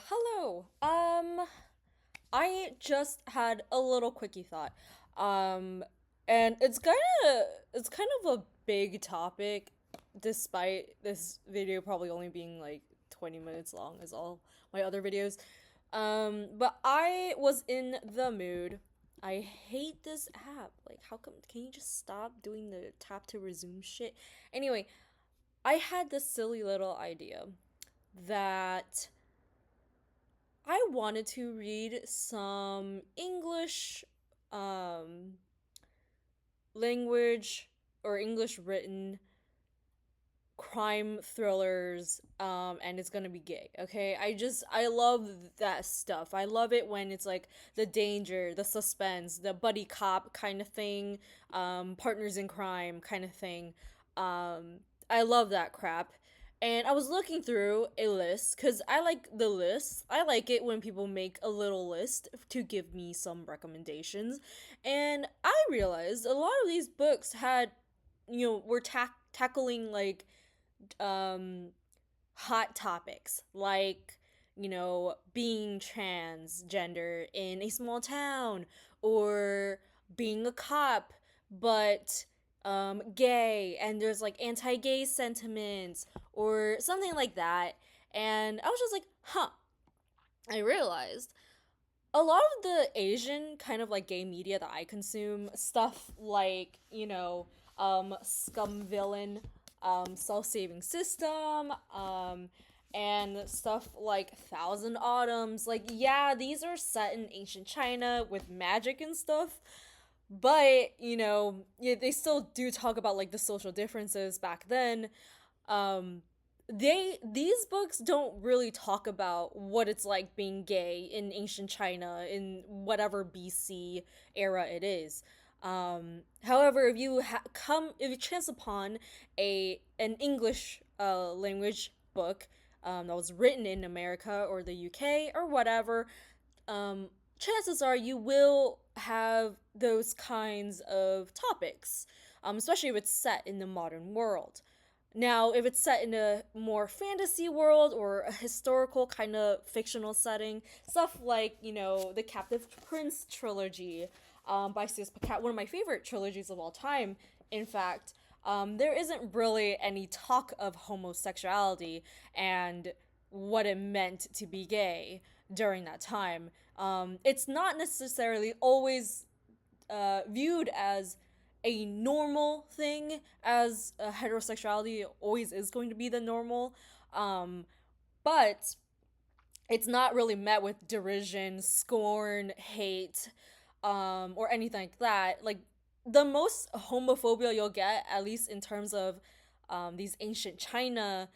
Hello. I just had a little quickie thought. Um, and it's kind of a big topic, despite this video probably only being like 20 minutes long, as all my other videos. But I was in the mood. I hate this app. Like, how come? Can you just stop doing the tap to resume shit? Anyway, I had this silly little idea that I wanted to read some English um language or English written crime thrillers, and it's gonna be gay. Okay, I love that stuff. I love it when it's like the danger, the suspense, the buddy cop kind of thing, partners in crime kind of thing. I love that crap. And I was looking through a list because I like the list. I like it when people make a little list to give me some recommendations. And I realized a lot of these books had, were tackling like um hot topics like being transgender in a small town, or being a cop but gay, and there's like anti-gay sentiments or something like that. And I was just like, huh. I realized a lot of the Asian kind of like gay media that I consume, stuff like, Scum Villain, Self Saving System, and stuff like Thousand Autumns. Like, yeah, these are set in ancient China with magic and stuff, but, yeah, they still do talk about like the social differences back then. um these books don't really talk about what it's like being gay in ancient China in whatever BC era it is. However, if you chance upon an English language book that was written in America or the UK or whatever, um, chances are you will have those kinds of topics, especially if it's set in the modern world. Now, if it's set in a more fantasy world or a historical kind of fictional setting, stuff like, the Captive Prince trilogy, by C.S. Pacat, one of my favorite trilogies of all time, in fact, there isn't really any talk of homosexuality and what it meant to be gay during that time. It's not necessarily always viewed as a normal thing, as heterosexuality always is going to be the normal. Um, but it's not really met with derision, scorn, hate, or anything like that. Like, the most homophobia you'll get, at least in terms of these ancient China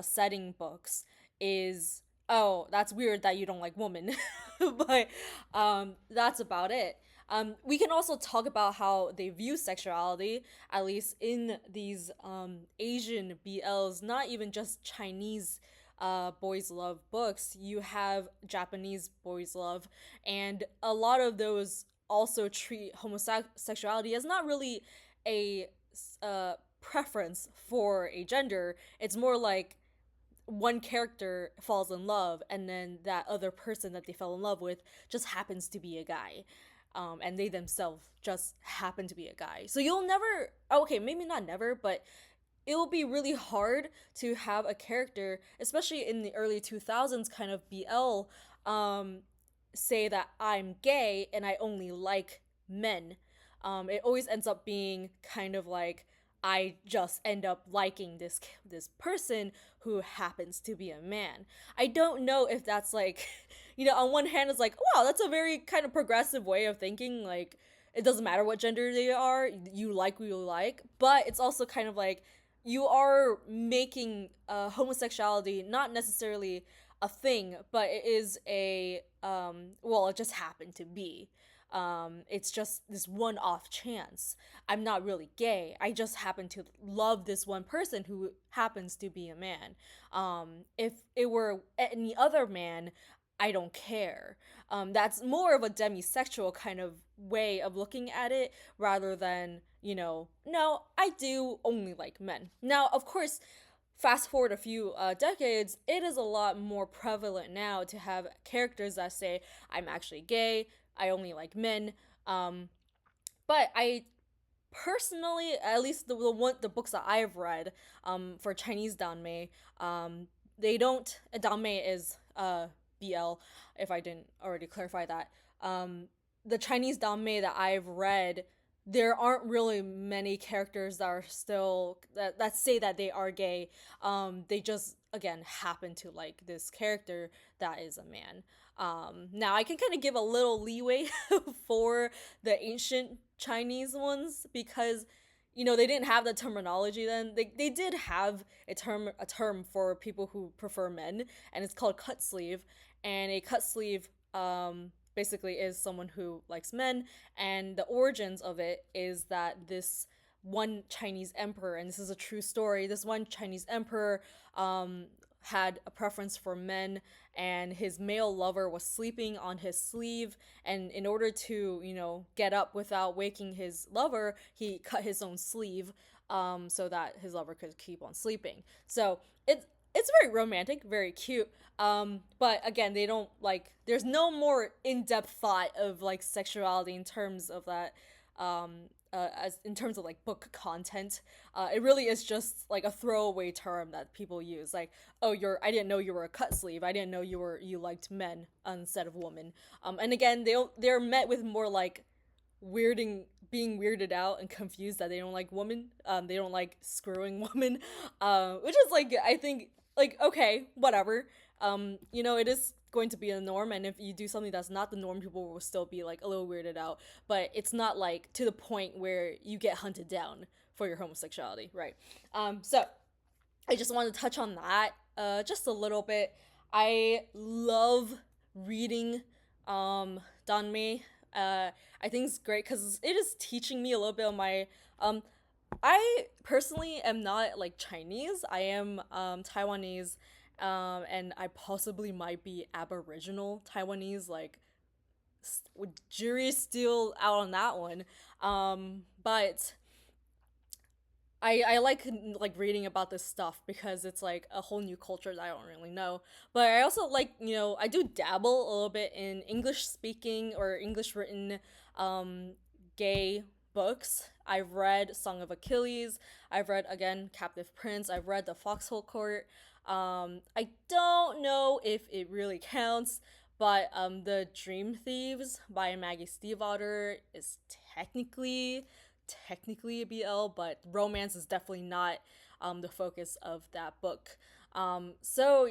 setting books, is, oh, that's weird that you don't like women. But that's about it. We can also talk about how they view sexuality, at least in these Asian BLs, not even just Chinese boys love books. You have Japanese boys love, and a lot of those also treat homosexuality as not really a preference for a gender. It's more like one character falls in love, and then that other person that they fell in love with just happens to be a guy. And they themselves just happen to be a guy. So you'll never, okay, maybe not never, but it will be really hard to have a character, especially in the early 2000s kind of BL, say that I'm gay and I only like men. It always ends up being kind of like, I just end up liking this person who happens to be a man. I don't know if that's like, on one hand it's like, wow, that's a very kind of progressive way of thinking. Like, it doesn't matter what gender they are, you like who you like. But it's also kind of like, you are making homosexuality not necessarily a thing, but it is well, it just happened to be. It's just this one off chance. I'm not really gay. I just happen to love this one person who happens to be a man. If it were any other man, I don't care. That's more of a demisexual kind of way of looking at it, rather than, no, I do only like men. Now, of course, fast forward a few decades, it is a lot more prevalent now to have characters that say, I'm actually gay, I only like men. Um, but I personally, at least the books that I've read, for Chinese danmei, they don't. Danmei is BL. If I didn't already clarify that, the Chinese danmei that I've read, there aren't really many characters that are still that say that they are gay. They just again happen to like this character that is a man. Now I can kind of give a little leeway for the ancient Chinese ones because they didn't have the terminology then. They did have a term for people who prefer men, and it's called cut sleeve. And a cut sleeve basically is someone who likes men, and the origins of it is that this one Chinese emperor, and this is a true story, this one Chinese emperor had a preference for men, and his male lover was sleeping on his sleeve, and in order to get up without waking his lover, he cut his own sleeve, so that his lover could keep on sleeping. So it's very romantic, very cute. But again, they don't like. There's no more in-depth thought of like sexuality in terms of that. As in terms of like book content, it really is just like a throwaway term that people use. Like, oh, I didn't know you were a cut sleeve. I didn't know you liked men instead of women. And again, they're met with more like being weirded out and confused that they don't like women. They don't like screwing women. Which is like, I think, like, okay, whatever. It is going to be a norm, and if you do something that's not the norm, people will still be like a little weirded out. But it's not like to the point where you get hunted down for your homosexuality, right? So I just want to touch on that just a little bit. I love reading Danmei. I think it's great because it is teaching me a little bit of my. I personally am not like Chinese. I am Taiwanese, and I possibly might be Aboriginal Taiwanese. Like, jury's still out on that one. But I like reading about this stuff because it's like a whole new culture that I don't really know. But I also like I do dabble a little bit in English speaking or English written gay books. I've read Song of Achilles. I've read again Captive Prince. I've read The Foxhole Court. I don't know if it really counts, but The Dream Thieves by Maggie Stiefvater is technically a BL, but romance is definitely not the focus of that book. So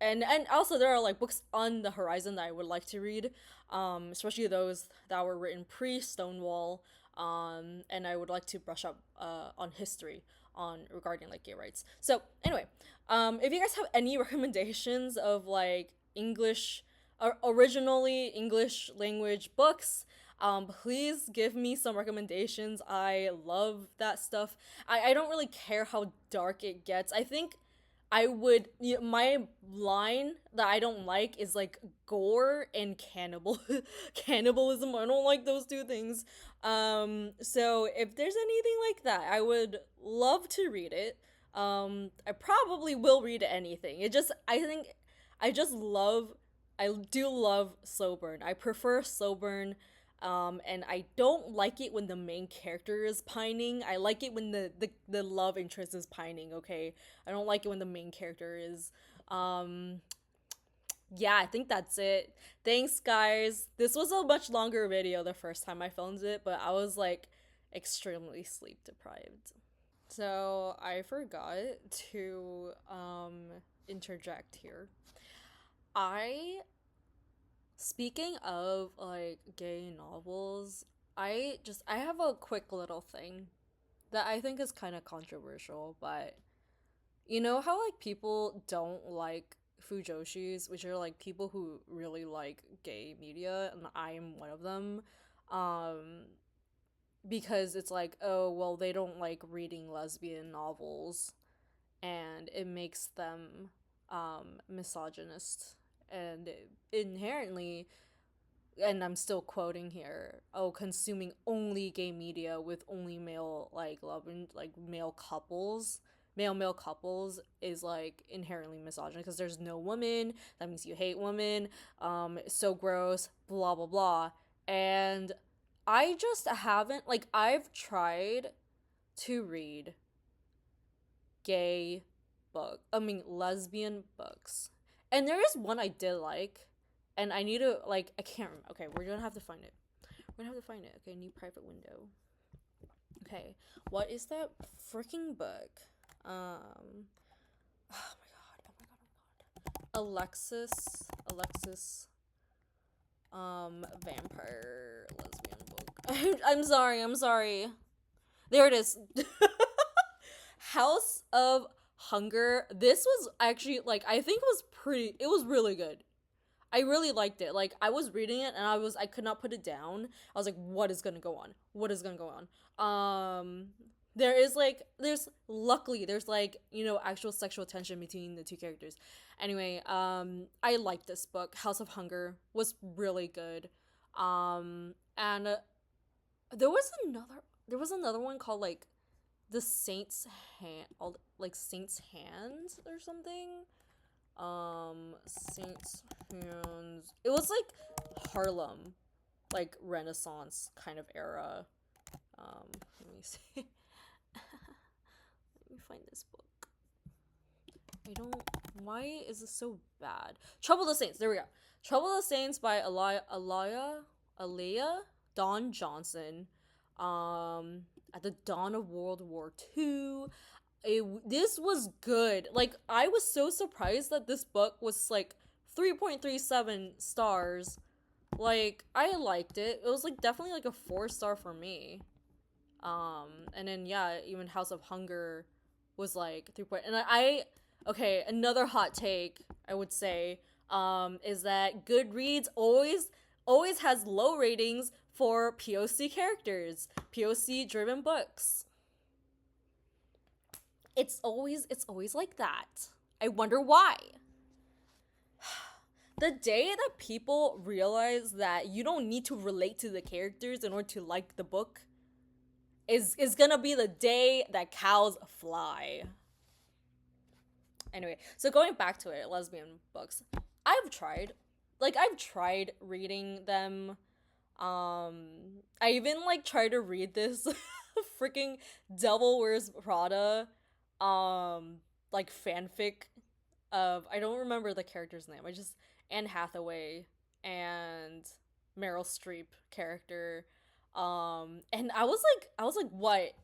and also there are like books on the horizon that I would like to read, especially those that were written pre Stonewall. And I would like to brush up on history on regarding like gay rights. So anyway, if you guys have any recommendations of like originally English language books, please give me some recommendations. I love that stuff. I don't really care how dark it gets. I think my line that I don't like is like gore and cannibalism. I don't like those two things. So if there's anything like that, I would love to read it. I probably will read anything. I think I just love I do love slow burn. I prefer slow burn. And I don't like it when the main character is pining. I like it when the love interest is pining, okay? I don't like it when the main character is. Um, yeah, I think that's it. Thanks, guys. This was a much longer video the first time I filmed it, but I was like extremely sleep deprived. So I forgot to interject here. I Speaking of like gay novels, I have a quick little thing that I think is kind of controversial, but you know how like people don't like fujoshis, which are like people who really like gay media, and I'm one of them. Um because it's like, oh, well, they don't like reading lesbian novels and it makes them misogynist and inherently, and I'm still quoting here, oh, consuming only gay media with only male like love and like male couples male couples is like inherently misogynist because there's no woman. That means you hate women. It's so gross. Blah blah blah. And I just haven't like I've tried to read gay book. I mean lesbian books, and there is one I did like, and I need to like I can't remember. Okay, we're gonna have to find it. We're gonna have to find it. Okay, new private window. Okay, what is that freaking book? Oh my god, oh my god, oh my god. Alexis, vampire lesbian book. I'm sorry. There it is. House of Hunger. This was actually like I think it was really good. I really liked it. Like I was reading it and I could not put it down. I was like, what is gonna go on? What is gonna go on? There's like, you know, actual sexual tension between the two characters. Anyway, I liked this book. House of Hunger was really good. And there was another one called like the Saint's Hand, like Saint's Hands or something. Saint's Hands. It was like Harlem, like Renaissance kind of era. Let me see. Let me find this book. I don't. Why is this so bad? Trouble of the Saints. There we go. Trouble of the Saints by Alea Dawn Johnson. At the dawn of World War II. This was good. Like I was so surprised that this book was like 3.37 stars. Like I liked it. It was like definitely like a 4-star for me. And then yeah, even House of Hunger was like 3 point. And okay, another hot take I would say is that Goodreads always has low ratings for POC characters, POC driven books. It's always like that. I wonder why. The day that people realize that you don't need to relate to the characters in order to like the book is gonna be the day that cows fly. Anyway, so going back to it, lesbian books. I've tried reading them. I even like tried to read this freaking Devil Wears Prada like fanfic of I don't remember the character's name. I just Anne Hathaway and Meryl Streep character. And I was like what?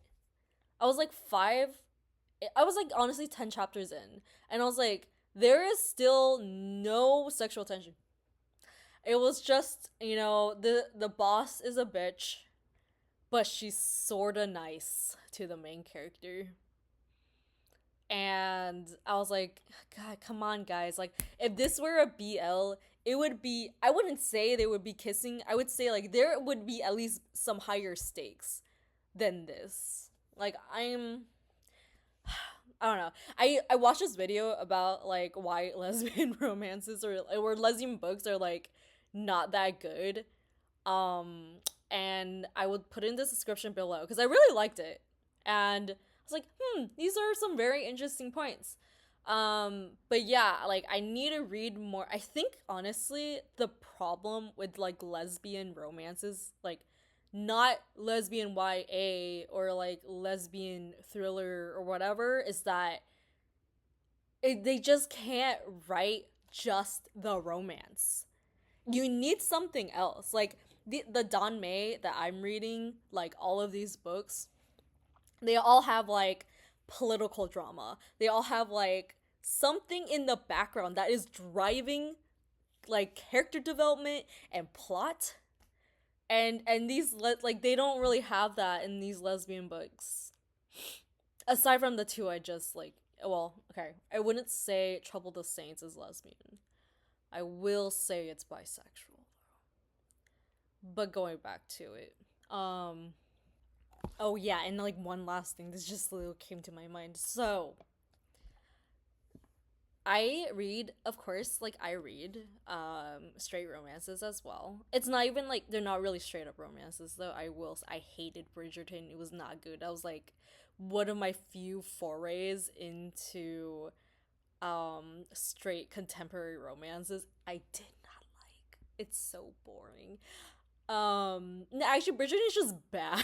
I was like honestly 10 chapters in, and I was like there is still no sexual tension. It was just, you know, the boss is a bitch, but she's sorta nice to the main character. And I was like, God, come on, guys. Like, if this were a BL, it would be, I wouldn't say they would be kissing. I would say, like, there would be at least some higher stakes than this. Like, I don't know. I watched this video about, like, why lesbian romances or lesbian books are, like, not that good. And I would put in the description below because I really liked it. And was like, these are some very interesting points. But yeah, like I need to read more. I think honestly, the problem with like lesbian romances, like not lesbian YA or like lesbian thriller or whatever, is that they just can't write just the romance. You need something else. Like the Don May that I'm reading, like all of these books, they all have like political drama. They all have like something in the background that is driving like character development and plot. And these like they don't really have that in these lesbian books. Aside from the two I just like, well, okay, I wouldn't say Trouble the Saints is lesbian. I will say it's bisexual. But going back to it. Oh yeah, and like one last thing, this just came to my mind. So I read, of course, like I read straight romances as well. It's not even like they're not really straight up romances though. I hated Bridgerton. It was not good. I was like, one of my few forays into straight contemporary romances. I did not like. It's so boring. No, actually, Bridgerton is just bad.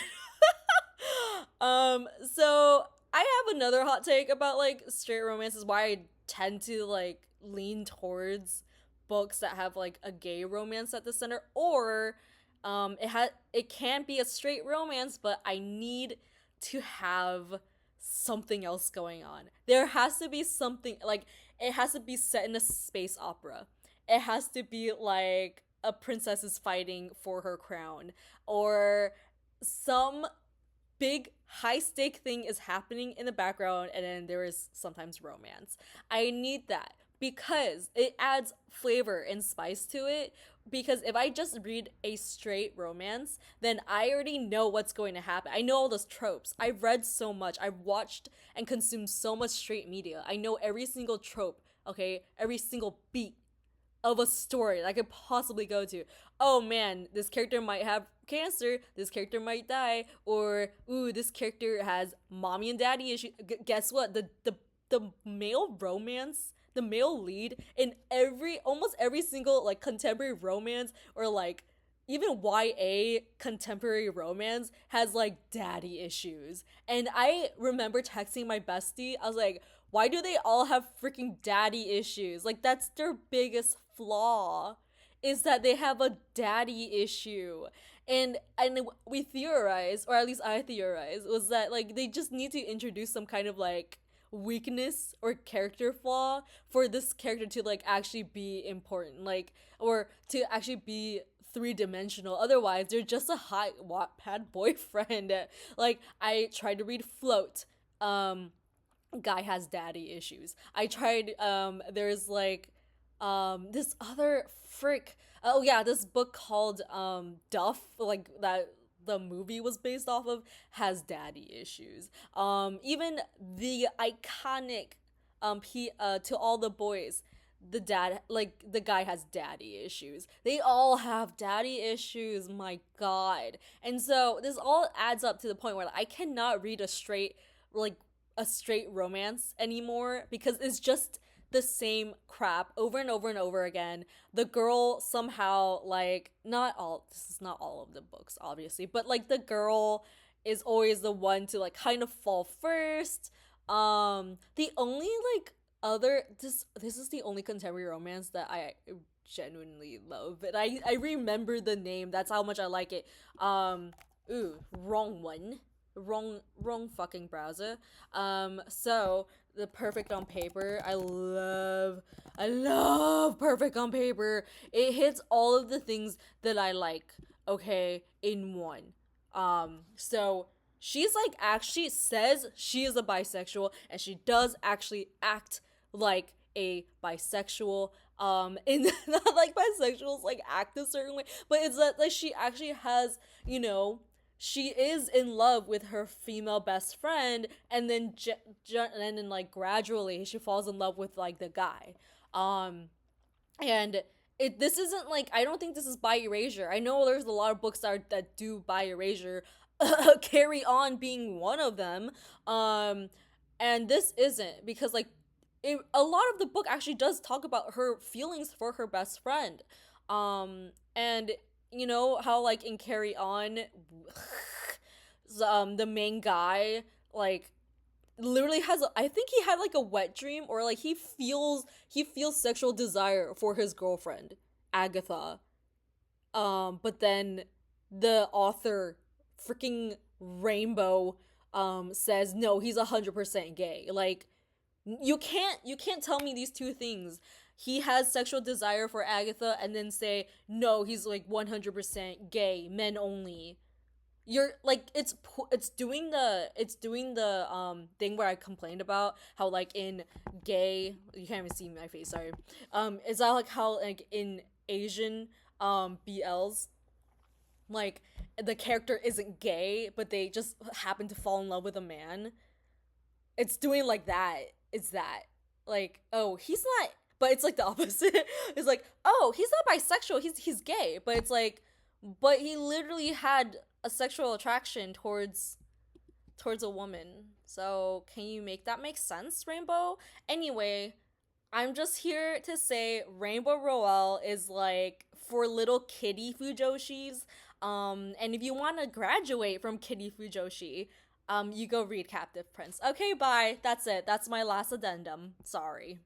So I have another hot take about like straight romances. Why I tend to like lean towards books that have like a gay romance at the center, or it can be a straight romance, but I need to have something else going on. There has to be something like it has to be set in a space opera. It has to be like a princess is fighting for her crown, or some big high stake thing is happening in the background, and then there is sometimes romance. I need that because it adds flavor and spice to it. Because if I just read a straight romance, then I already know what's going to happen. I know all those tropes. I've read so much. I've watched and consumed so much straight media. I know every single trope, okay? Every single beat of a story that I could possibly go to. Oh man, this character might have cancer, this character might die, or ooh, this character has mommy and daddy issues. Guess what? The male romance, the male lead in almost every single like contemporary romance or like even YA contemporary romance has like daddy issues. And I remember texting my bestie, I was like, why do they all have freaking daddy issues? Like, that's their biggest flaw, is that they have a daddy issue. And we theorized, or at least I theorized, was that like they just need to introduce some kind of like weakness or character flaw for this character to like actually be important, like, or to actually be three-dimensional. Otherwise they're just a hot Wattpad boyfriend. Like, I tried to read Float. Guy has daddy issues. I tried there's like this other frick, oh yeah, this book called Duff, like that the movie was based off of, has daddy issues. Even the iconic To All the Boys, the dad, like the guy has daddy issues. They all have daddy issues, my god. And so this all adds up to the point where like, I cannot read like a straight romance anymore because it's just the same crap over and over and over again. The girl somehow, like, this is not all of the books obviously, but like the girl is always the one to like kind of fall first. The only like other this is the only contemporary romance that I genuinely love, and I remember the name. That's how much I like it. Ooh, wrong one. Wrong fucking browser. So the Perfect on Paper, I love Perfect on Paper. It hits all of the things that I like, okay, in one. So she's like actually says she is a bisexual, and she does actually act like a bisexual. In not like bisexuals like act a certain way, but it's that like she actually has, she is in love with her female best friend, and then and then like gradually she falls in love with like the guy. And this isn't like, I don't think this is by erasure. I know there's a lot of books that do by erasure, Carry On being one of them. And this isn't, because like a lot of the book actually does talk about her feelings for her best friend. And you know how like in Carry On, the main guy like literally has I think he had like a wet dream, or like he feels sexual desire for his girlfriend Agatha. But then the author, freaking Rainbow, says no, he's 100% gay. Like, you can't tell me these two things. He has sexual desire for Agatha and then say no, he's like 100% gay, men only. You're like, it's doing the thing where I complained about how like in gay, you can't even see my face, sorry. Is that like how like in Asian BLs, like the character isn't gay but they just happen to fall in love with a man. It's doing like that. It's that, like, oh, he's not, but it's like the opposite. It's like, oh, he's not bisexual, he's gay, but it's like, but he literally had a sexual attraction towards a woman. So, can you make that make sense, Rainbow? Anyway, I'm just here to say Rainbow Rowell is like for little kitty Fujoshis. And if you want to graduate from kitty Fujoshi, you go read Captive Prince. Okay, bye. That's it. That's my last addendum. Sorry.